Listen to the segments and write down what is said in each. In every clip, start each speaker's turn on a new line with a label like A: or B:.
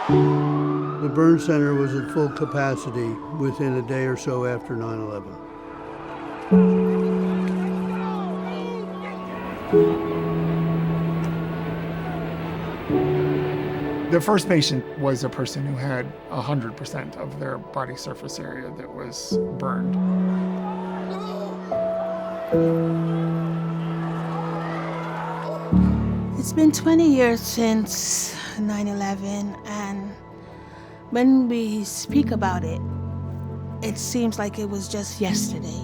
A: The burn center was at full capacity within a day or so after 9/11.
B: The first patient was a person who had 100% of their body surface area that was burned.
C: It's been 20 years since 9/11, and when we speak about it, it seems like it was just yesterday.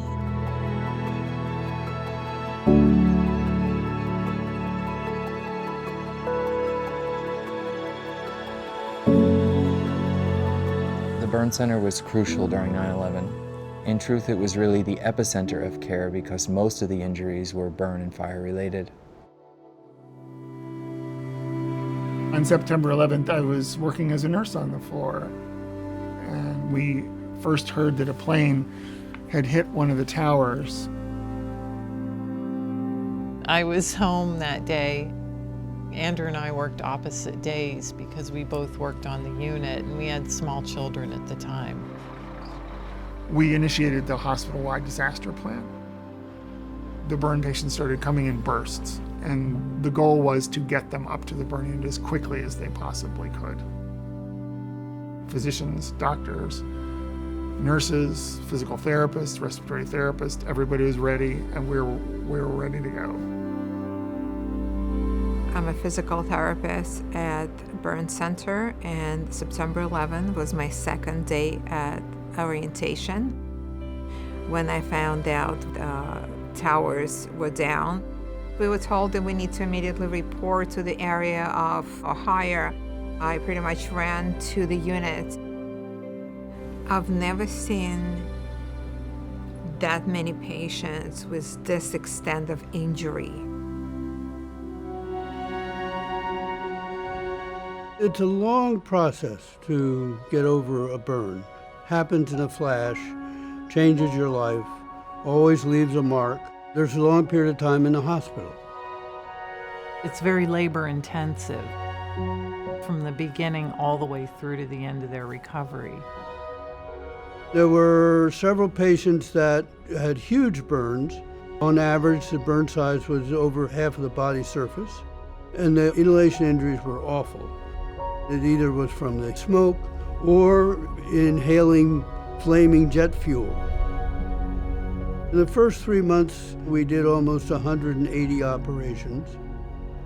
D: The burn center was crucial during 9/11. In truth, it was really the epicenter of care because most of the injuries were burn and fire related.
B: On September 11th, I was working as a nurse on the floor, and we first heard that a plane had hit one of the towers.
E: I was home that day. Andrew and I worked opposite days because we both worked on the unit, and we had small children at the time.
B: We initiated the hospital-wide disaster plan. The burn patients started coming in bursts, and the goal was to get them up to the burn unit as quickly as they possibly could. Physicians, doctors, nurses, physical therapists, respiratory therapists, everybody was ready, and we were ready to go.
F: I'm a physical therapist at Burn Center, and September 11th was my second day at orientation. When I found out towers were down, we were told that we need to immediately report to the area of hire. I pretty much ran to the unit. I've never seen that many patients with this extent of injury.
A: It's a long process to get over a burn. Happens in a flash, changes your life, always leaves a mark. There's a long period of time in the hospital.
E: It's very labor intensive from the beginning all the way through to the end of their recovery.
A: There were several patients that had huge burns. On average, the burn size was over half of the body surface, and the inhalation injuries were awful. It either was from the smoke or inhaling flaming jet fuel. In the first 3 months, we did almost 180 operations.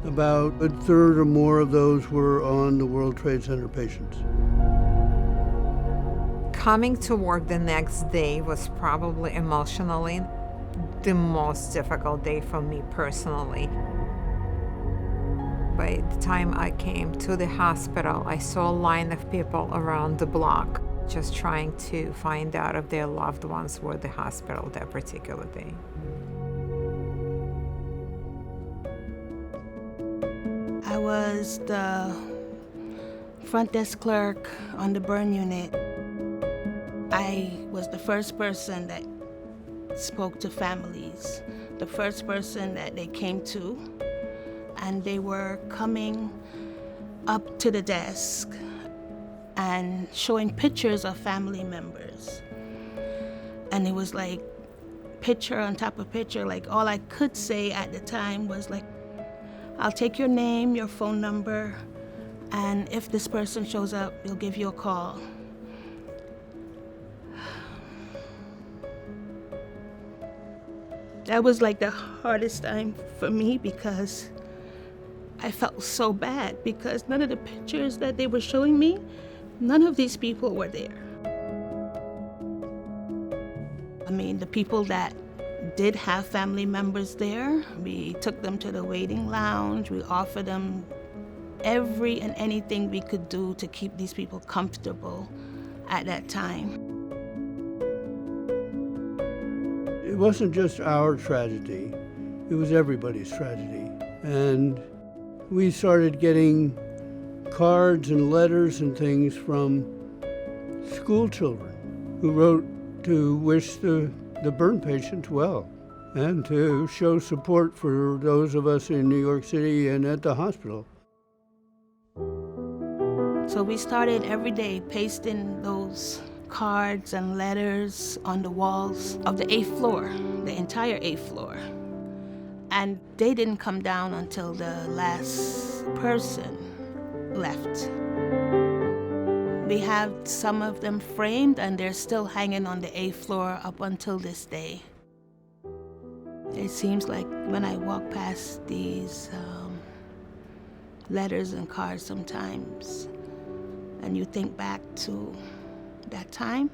A: About a third or more of those were on the World Trade Center patients.
F: Coming to work the next day was probably emotionally the most difficult day for me personally. By the time I came to the hospital, I saw a line of people around the block just trying to find out if their loved ones were at the hospital that particular day.
C: I was the front desk clerk on the burn unit. I was the first person that spoke to families, the first person that they came to, and they were coming up to the desk and showing pictures of family members. And it was like picture on top of picture. Like all I could say at the time was like, I'll take your name, your phone number, and if this person shows up, we'll give you a call. That was like the hardest time for me because I felt so bad because none of the pictures that they were showing me, none of these people were there. I mean, the people that did have family members there, we took them to the waiting lounge. We offered them every and anything we could do to keep these people comfortable at that time.
A: It wasn't just our tragedy, it was everybody's tragedy. And we started getting cards and letters and things from school children who wrote to wish the burn patients well and to show support for those of us in New York City and at the hospital.
C: So So we started every day pasting those cards and letters on the walls of the 8th floor, the entire 8th floor. And they didn't come down until the last person left. We have some of them framed and they're still hanging on the 8th floor up until this day. It seems like when I walk past these letters and cards sometimes, and you think back to that time,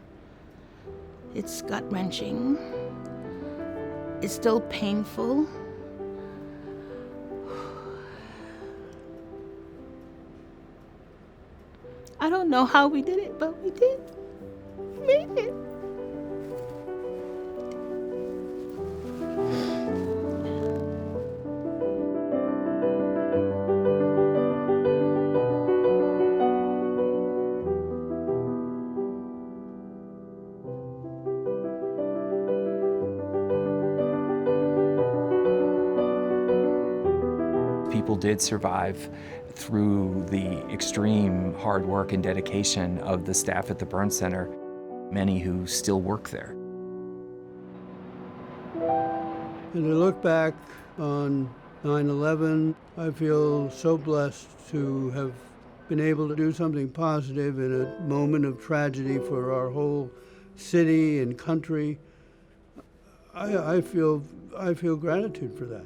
C: it's gut-wrenching. It's still painful. I don't know how we did it, but we did. We made it.
D: People did survive through the extreme hard work and dedication of the staff at the Burn Center, many who still work there.
A: As I look back on 9/11, I feel so blessed to have been able to do something positive in a moment of tragedy for our whole city and country. I feel gratitude for that.